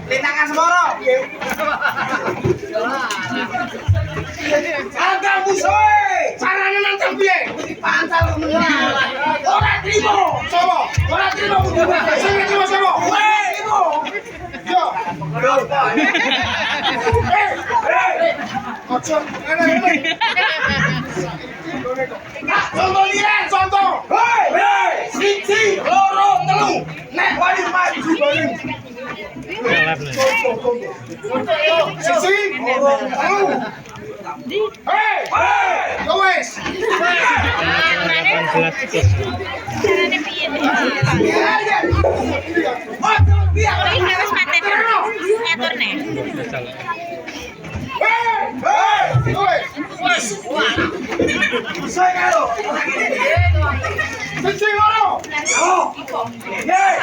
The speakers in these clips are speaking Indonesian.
Lintangan semoro. Agak musuhe. Carane nangkep piye? Dipancal menang. Ora trimo. Sopo? Ora trimo mundur. Sing trimo sopo? Ora trimo. Yo. Ojo. Contoh lihat, contoh. Hei, siji, loro, telu. Nek wani maju balik. Siji, loro, telu. Hei, yo wes. Carane piye nih? Iki wis paten. Ngaturne. Saya lo. Siji loro. Oh. Hei.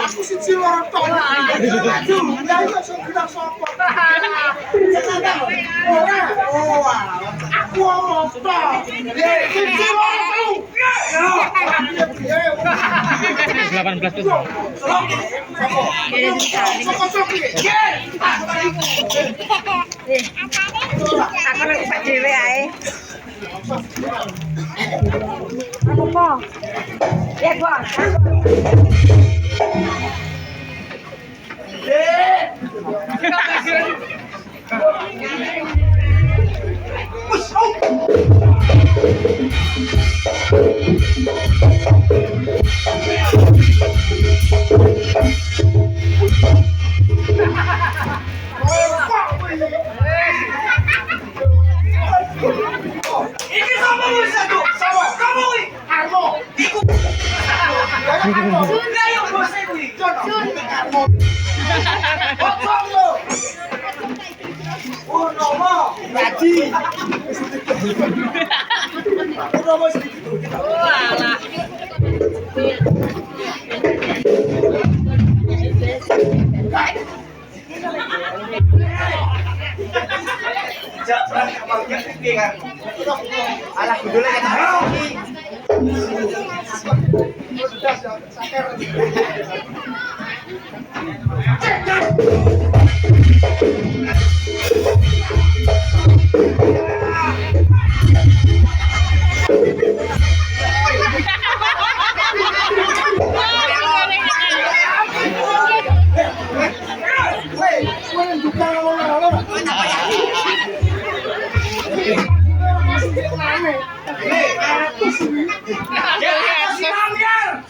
Aku siji loro tok. Maju, ndak iso sing bilang sapa. Ora. Oh, aku omong tok. Siji loro telu. 18 tuh. Aku lagi Pak dhewe ae. Apa? Ya, Bang. Potong lo. Purnomo gaji. Purnomo segitu. Walah. Jangan kamarnya tinggi kan. Anak gudulnya kata lagi. Sudah sakar.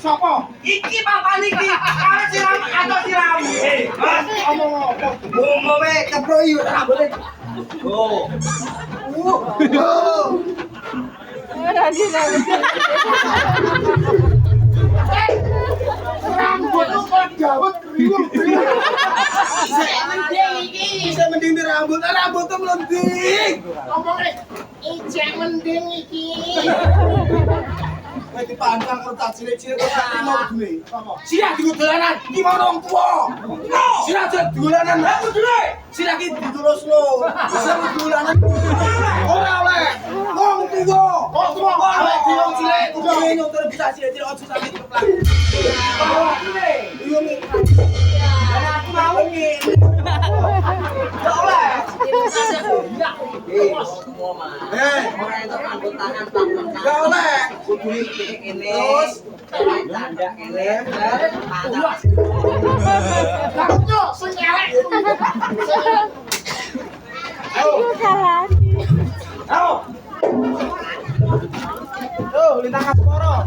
Sopo? Iki papan iki. Arep siram atau siram? Mas, omong apa? Ngomong wae kepro yo rambute. Oh. Rambut kok jawet kriwul. Saya mending rambut, rambutnya melending. Ngomongnya, ijek mending iki. Wah dipandang karo tak cilik-cilik kok tak mau duwe. Sirah digo dolanan, iki mau wong tuwa. Sirah dolanan aku duwe. Sirah iki diterusno. Bisa dolanan. Ora oleh. Wong tuwa. Wong tuwa kok awake dhewe wong cilik kudu nyotor bisa cilik-cilik ojo sampe keplak. Iya mi. Aku mau ngene. Ora oleh. Ora entuk rambut tangan tak oleh. Terus tanda kene pantas. Lakunya senyelek. Ayo jalan. Ayo. Tuh, lintang kasporo.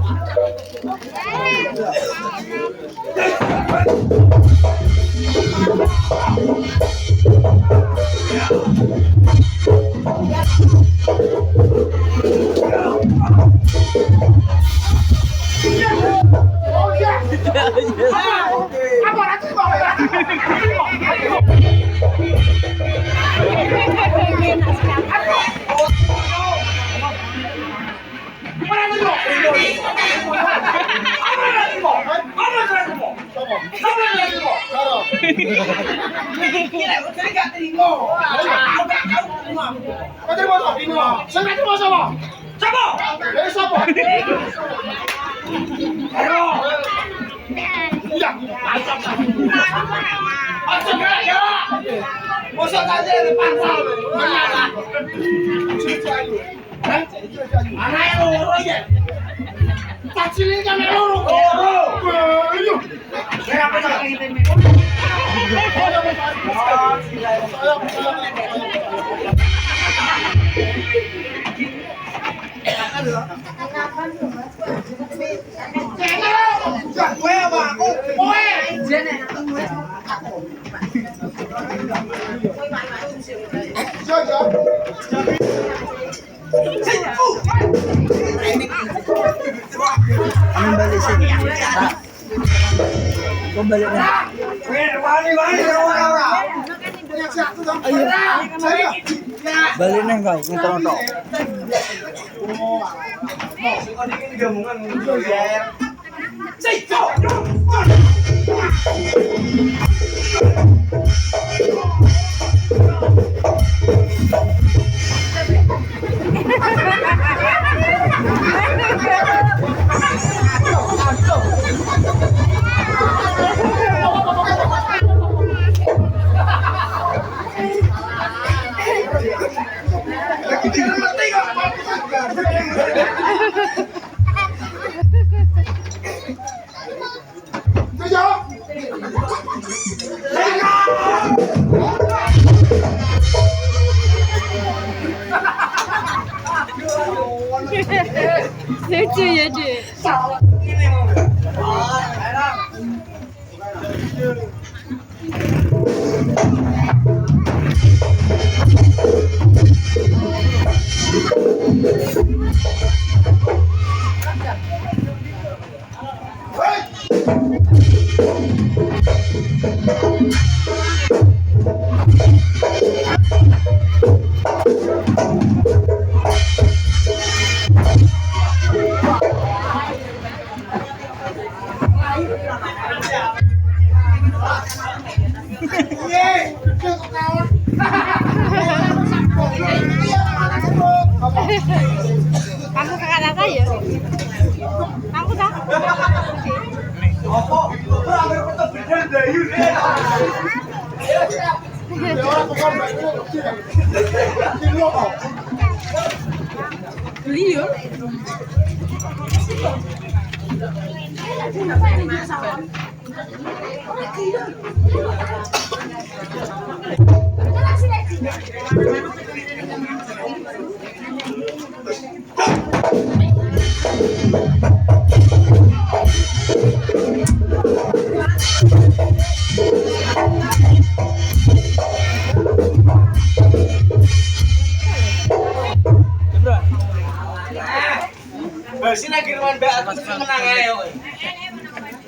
Balik neng kau, ngetok-ngetok. Lucu ya, Dek. Hey! Aku kakak kakak ya. Aku tak. Apa? Hampir ketemu beda dayu deh. Beli yuk. Sini kiriman mbak aku menang aja kowe.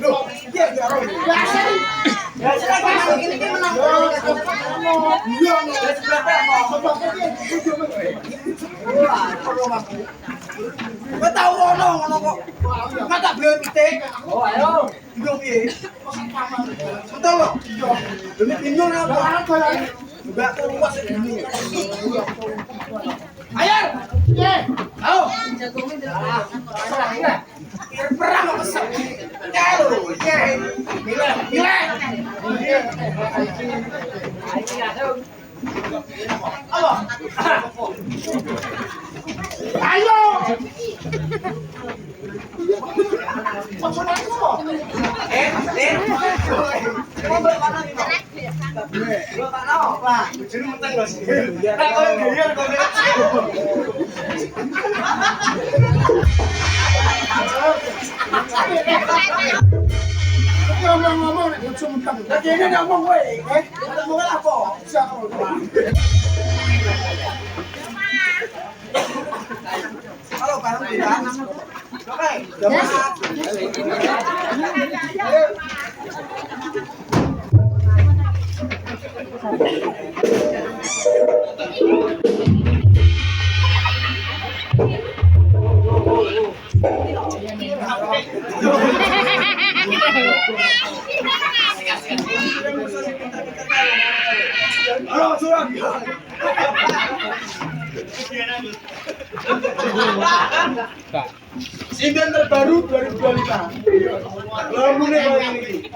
Loh, iya ya ora. Biasa. Ya sini ini menang. Iya, ya seberapa apa? Kok tau ngono kok. Mata beliau titik. Oh, ayo. Bingung piye? Betul loh. Iya. Dene bingung apa? Mbak luas ini. Ayo. Ye. Ayo. Perang apa sih? Kalau ye. Gila. Ayo. Ngomong nek bojo menteng. Lah dene ngomong kowe, ngomong apa? Halo, bareng kita. Oke, halo, surat. Sinden terbaru 2025. Lamune koyo ngene iki.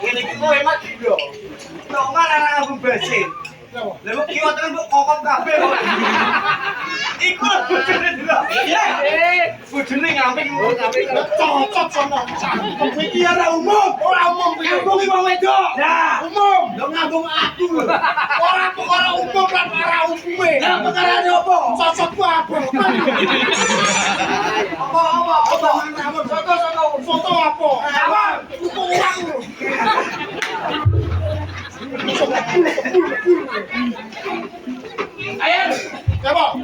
Ini kita hemat juga. Nongan anak abang besin. Lalu kiwat kan bu kokon kafe. Ikut bujune dulu. Iya. Bujune ngamping. Cocok sama. Iki ora umum. Ora umum. Ngambung iki wong wedok. Nah, umum. Lo ngambung aku. Ora perkara umum lan ora umume. Lah perkarane opo? Cocokku apa? Apa? Foto apa? Apa? Foto uang. Ayo, coba.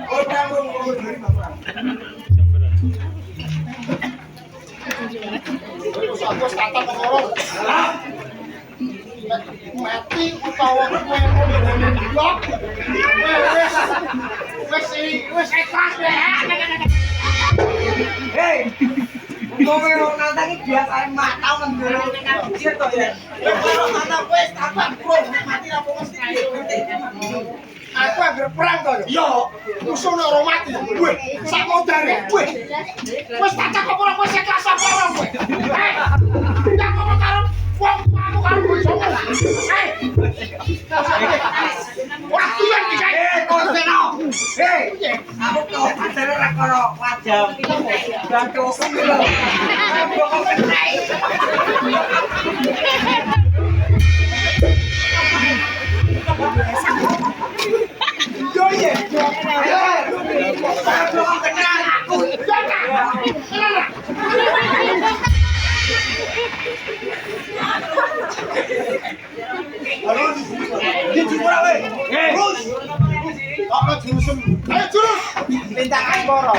Aku starter ngorong. Mati utawa kowe blok. Wes ikhlas ya. Hei. Kowe nantang iki biasane matau ngendoro ning kecil to ya. Kalau anak wis tambah pro mati apa mesti aku anggere perang to ya. Yo, musuh nek ora mati. Kowe sak modare. Kowe. Wis tak cakep ora kowe sing kelas apa ora kowe. Tak ngomong karo wong tuamu karo bojomu. Ora tuan iki kae. Korseno. Aku kok padare ra karo wajah. Dan kok lho. Kok kenai. Yo ye. Kok kenal aku. Halo, di Cipura we. Terus. Apa jurusem? Ayo jurus. Lintang Asmoro.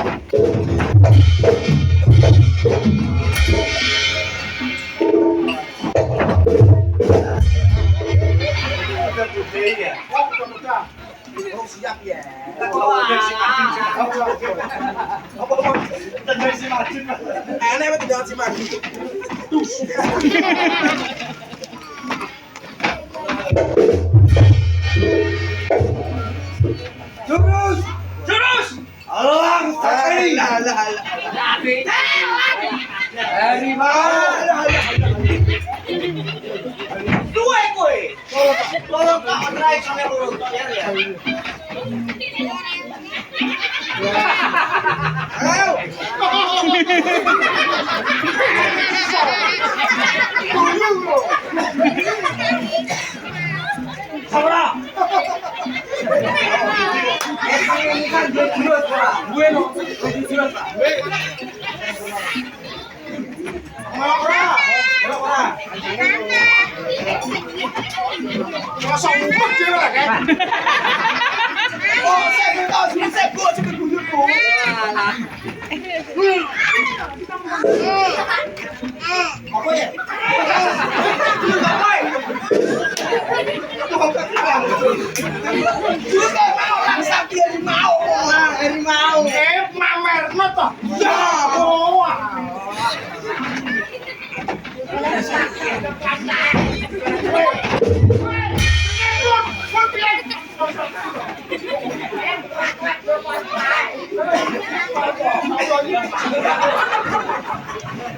Siap ya. Enak apa tidak si maju? Jurus, jurus. Alang, sekali. Dari mana? Dua kowe. Tolong tak try sampai lurus ya. Ayo. Sabra. Ini kan dia jurus, Pak. Gue no, jurus, Pak. Ora. Kosong buat dia lah kan. Oh, saya tahu saya buat cepet buyut bu. Apa ya? Juga mau langsung dia mau. Mau. Mamer toh. Ya, oh.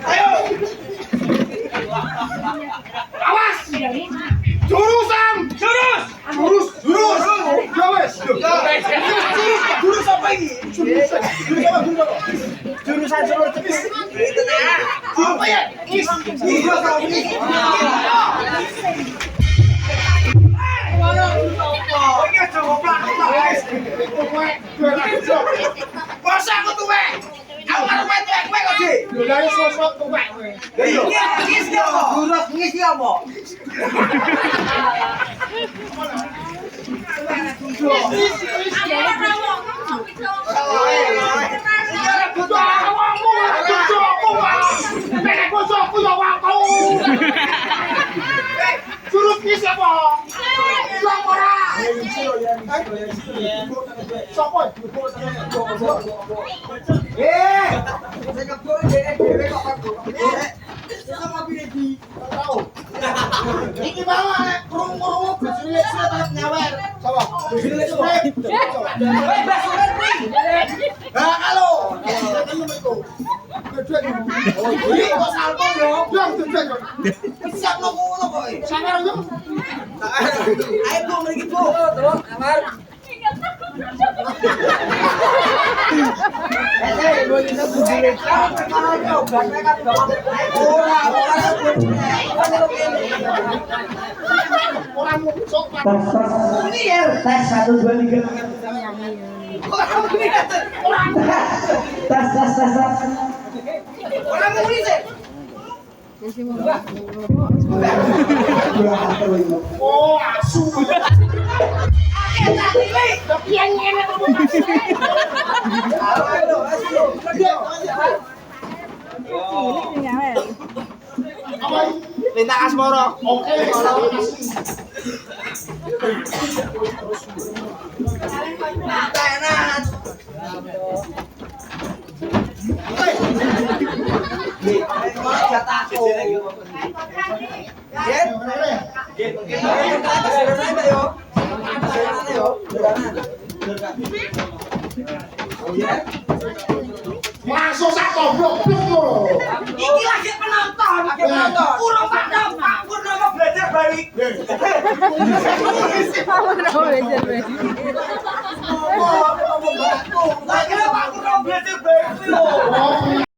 Ayo. Awas. Jurusan. Jurus. Ya wes. Jurus apa ini? Jurusan jalur cepis. Apa ya? Masa aku tuwek? Aku karo main tuwek kowe kok, Dik. Lho lha sosok tuwek kowe. Iya, ngisi apa? Jurus ngisi apa? Jurus ngisi apa? Sopo? Saya kepur dhewe kok sama pilih tahu. Iki mau krungu-krungu bojone sing tetep nyawer. Sapa? Bojone sing. Basure kuwi. Ha kalau. Kedua iki. Oh, iki kok salto yo. Yang kedua. Siap ngono kok. Sangar yo. Ayo Bu mriki Bu. Amar. Tes 1 2 3. Tes. Orang muni sih. Oh, asu. Tapi yang ngene kamu. Halo, asu. Lintang Asmoro. Oke. Tenan. takut. Gen. Langsung sak goblok lho. Iki lagi penonton. Kurang padam Pak Purnomo belajar baik. Kamu belajar baik. Ngomong batu. Lah kira Pak Purnomo belajar baik lho.